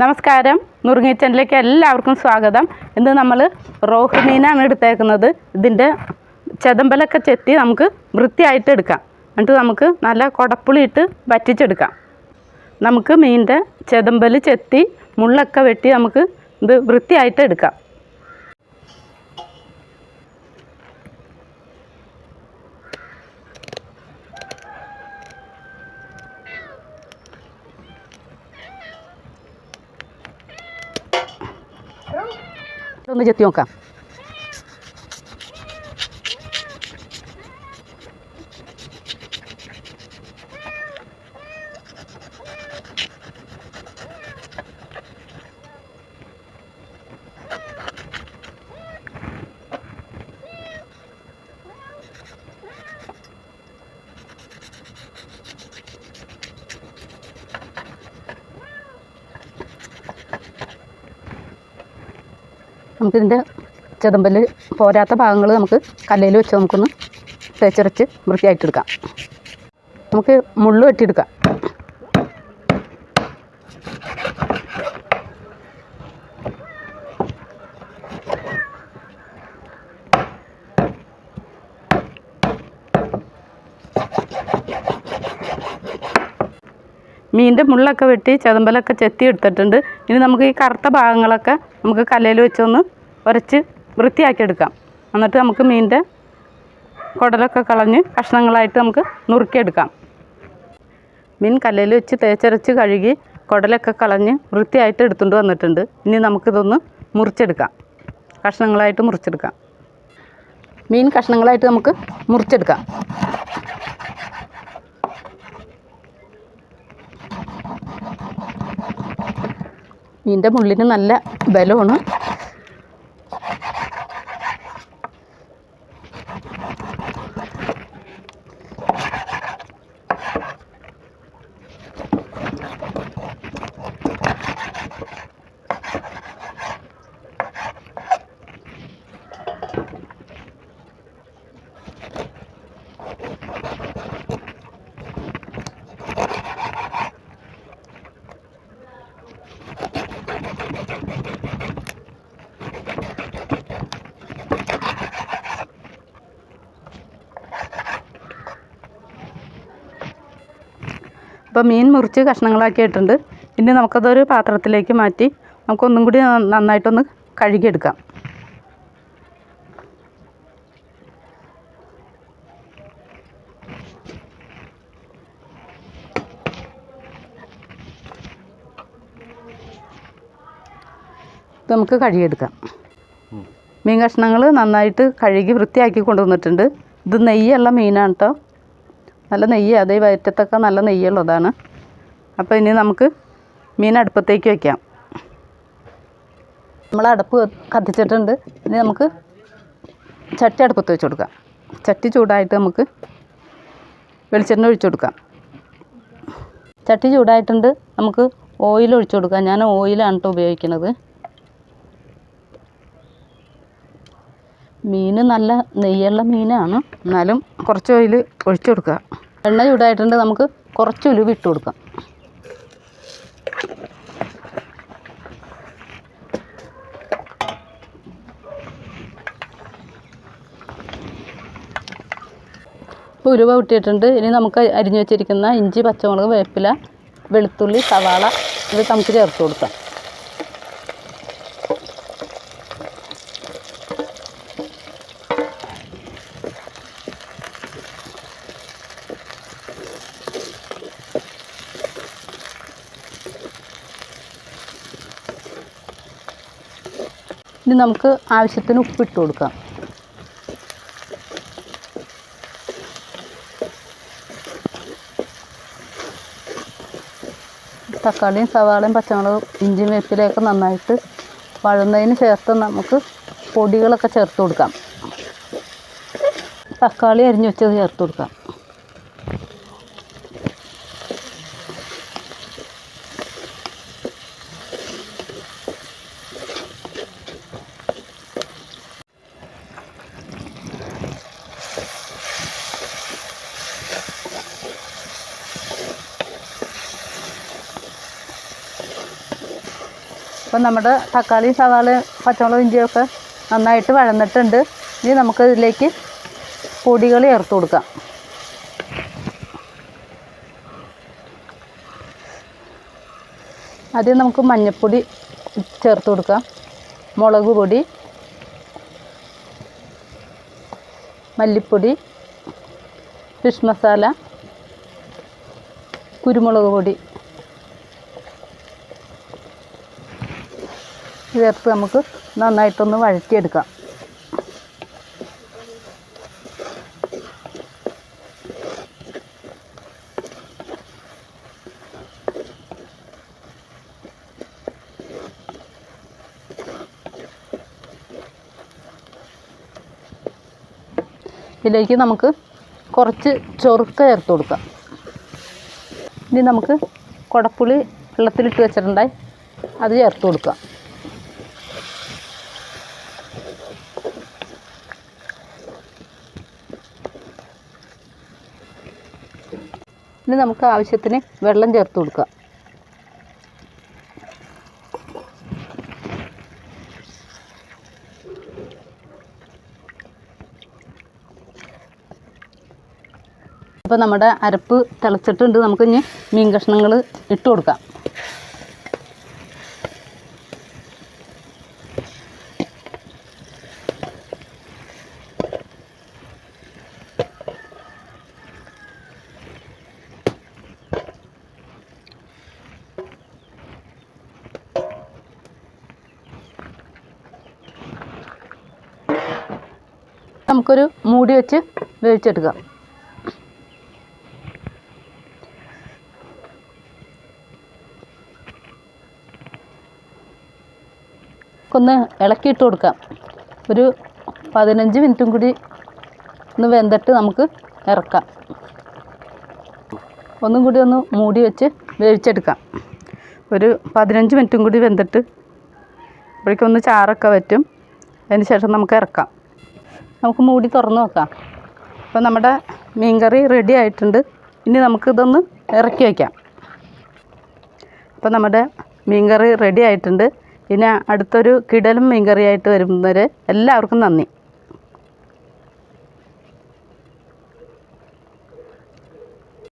നമസ്കാരം, നുറുങ്ങി കിച്ചണിലേക്ക് എല്ലാവർക്കും സ്വാഗതം. ഇന്ന് നമ്മൾ റോഹു മീനാണ് എടുത്തേക്കുന്നത്. ഇതിൻ്റെ ചെതമ്പലൊക്കെ ചെത്തി നമുക്ക് വൃത്തിയായിട്ട് എടുക്കാം. എന്നിട്ട് നമുക്ക് നല്ല കുടപ്പുളിയിട്ട് വറ്റിച്ചെടുക്കാം. നമുക്ക് മീനിൻ്റെ ചെതമ്പൽ ചെത്തി മുള്ളൊക്കെ വെട്ടി നമുക്ക് ഇത് വൃത്തിയായിട്ട് എടുക്കാം. ഒന്ന് ചെത്തി നോക്കാം. നമുക്കിതിൻ്റെ ചെതമ്പൽ പോരാത്ത ഭാഗങ്ങൾ നമുക്ക് കല്ലയിൽ വെച്ച് നമുക്കൊന്ന് തേച്ചരച്ച് വൃത്തിയായിട്ടെടുക്കാം. നമുക്ക് മുള്ള് വെട്ടിയെടുക്കാം. മീനിൻ്റെ മുള്ളൊക്കെ വെട്ടി ചെതമ്പലൊക്കെ ചെത്തി എടുത്തിട്ടുണ്ട്. ഇനി നമുക്ക് ഈ കറുത്ത ഭാഗങ്ങളൊക്കെ നമുക്ക് കല്ലയിൽ വെച്ചൊന്ന് ഉരച്ച് വൃത്തിയാക്കിയെടുക്കാം. എന്നിട്ട് നമുക്ക് മീനിൻ്റെ കുടലൊക്കെ കളഞ്ഞ് കഷ്ണങ്ങളായിട്ട് നമുക്ക് നുറുക്കിയെടുക്കാം. മീൻ കല്ലയിൽ വെച്ച് തേച്ചരച്ച് കഴുകി കുടലൊക്കെ കളഞ്ഞ് വൃത്തിയായിട്ട് എടുത്തുകൊണ്ട് വന്നിട്ടുണ്ട്. ഇനി നമുക്കിതൊന്ന് മുറിച്ചെടുക്കാം. കഷ്ണങ്ങളായിട്ട് മുറിച്ചെടുക്കാം. മീൻ കഷ്ണങ്ങളായിട്ട് നമുക്ക് മുറിച്ചെടുക്കാം. മീനിൻ്റെ മുള്ളിന് നല്ല ബലമാണ്. അപ്പോൾ മീൻ മുറിച്ച് കഷ്ണങ്ങളാക്കിയിട്ടുണ്ട്. ഇനി നമുക്കതൊരു പാത്രത്തിലേക്ക് മാറ്റി നമുക്കൊന്നും കൂടി നന്നായിട്ടൊന്ന് കഴുകിയെടുക്കാം. ഇത് നമുക്ക് കഴുകിയെടുക്കാം. മീൻ കഷ്ണങ്ങൾ നന്നായിട്ട് കഴുകി വൃത്തിയാക്കി കൊണ്ടുവന്നിട്ടുണ്ട്. ഇത് നെയ്യുള്ള മീനാണ് കേട്ടോ. നല്ല നെയ്യ്, അതേ വയറ്റത്തൊക്കെ നല്ല നെയ്യുള്ളതാണ്. അപ്പോൾ ഇനി നമുക്ക് മീൻ അടുപ്പത്തേക്ക് വയ്ക്കാം. നമ്മൾ അടുപ്പ് കത്തിച്ചിട്ടുണ്ട്. ഇനി നമുക്ക് ചട്ടി അടുപ്പത്ത് വെച്ച് കൊടുക്കാം. ചട്ടി ചൂടായിട്ട് നമുക്ക് വെളിച്ചെണ്ണ ഒഴിച്ചു കൊടുക്കാം. ചട്ടി ചൂടായിട്ടുണ്ട്. നമുക്ക് ഓയിൽ ഒഴിച്ചു കൊടുക്കാം. ഞാൻ ഓയിലാണ് കേട്ടോ ഉപയോഗിക്കുന്നത്. മീൻ നല്ല നെയ്യുള്ള മീനാണ്, എന്നാലും കുറച്ച് ഓയിൽ ഒഴിച്ചു കൊടുക്കുക. എണ്ണ ചൂടായിട്ടുണ്ട്. നമുക്ക് കുറച്ച് ഉലുവ ഇട്ട് കൊടുക്കാം. ഇപ്പോൾ ഉലുവ ഇട്ടിട്ടുണ്ട്. ഇനി നമുക്ക് അരിഞ്ഞു വെച്ചിരിക്കുന്ന ഇഞ്ചി, പച്ചമുളക്, വേപ്പില, വെളുത്തുള്ളി, സവാള ഇത് നമുക്ക് ചേർത്ത് കൊടുക്കാം. ഇനി നമുക്ക് ആവശ്യത്തിന് ഉപ്പിട്ട് കൊടുക്കാം. തക്കാളിയും സവാളയും പച്ചമുളകും ഇഞ്ചിയും വേപ്പിലയൊക്കെ നന്നായിട്ട് വഴന്നതിന് ചേർത്ത് നമുക്ക് പൊടികളൊക്കെ ചേർത്ത് കൊടുക്കാം. തക്കാളി അരിഞ്ഞു വെച്ചത് ചേർത്ത് കൊടുക്കാം. അപ്പോൾ നമ്മുടെ തക്കാളിയും സവാളയും പച്ചമുളകും ഇഞ്ചിയൊക്കെ നന്നായിട്ട് വഴന്നിട്ടുണ്ട്. ഇനി നമുക്കതിലേക്ക് പൊടികൾ ചേർത്ത് കൊടുക്കാം. ആദ്യം നമുക്ക് മഞ്ഞൾപ്പൊടി ചേർത്ത് കൊടുക്കാം, മുളക് പൊടി, മല്ലിപ്പൊടി, ഫിഷ് മസാല, കുരുമുളക് പൊടി ചേർത്ത് നമുക്ക് നന്നായിട്ടൊന്ന് വഴറ്റിയെടുക്കാം. ഇതിലേക്ക് നമുക്ക് കുറച്ച് ചൊറുക്ക ചേർത്ത് കൊടുക്കാം. ഇനി നമുക്ക് കുടപ്പുളി വെള്ളത്തിലിട്ട് വെച്ചിട്ടുണ്ടായി അത് ചേർത്ത് കൊടുക്കാം. ഇനി നമുക്ക് ആവശ്യത്തിന് വെള്ളം ചേർത്ത് കൊടുക്കാം. അപ്പോൾ നമ്മുടെ അരപ്പ് തിളച്ചിട്ടുണ്ട്. നമുക്കിനി മീൻ കഷ്ണങ്ങൾ ഇട്ട് കൊടുക്കാം. നമുക്കൊരു മൂടി വെച്ച് വേവിച്ചെടുക്കാം. ഒന്ന് ഇളക്കിയിട്ട് കൊടുക്കാം. ഒരു 15 മിനിറ്റും കൂടി ഒന്ന് വെന്തിട്ട് നമുക്ക് ഇറക്കാം. ഒന്നും കൂടി ഒന്ന് മൂടി വെച്ച് വേവിച്ചെടുക്കാം. ഒരു 15 മിനിറ്റും കൂടി വെന്തിട്ട് അപ്പോഴേക്കൊന്ന് ചാറൊക്കെ വറ്റും. അതിന് ശേഷം നമുക്ക് ഇറക്കാം. നമുക്ക് മൂടി തുറന്ന് നോക്കാം. അപ്പോൾ നമ്മുടെ മീൻകറി റെഡി ആയിട്ടുണ്ട്. ഇനി നമുക്കിതൊന്ന് ഇറക്കി വയ്ക്കാം. അപ്പോൾ നമ്മുടെ മീൻകറി റെഡി ആയിട്ടുണ്ട്. പിന്നെ അടുത്തൊരു കിടലും മീൻകറിയായിട്ട് വരുന്നവരെ എല്ലാവർക്കും നന്ദി.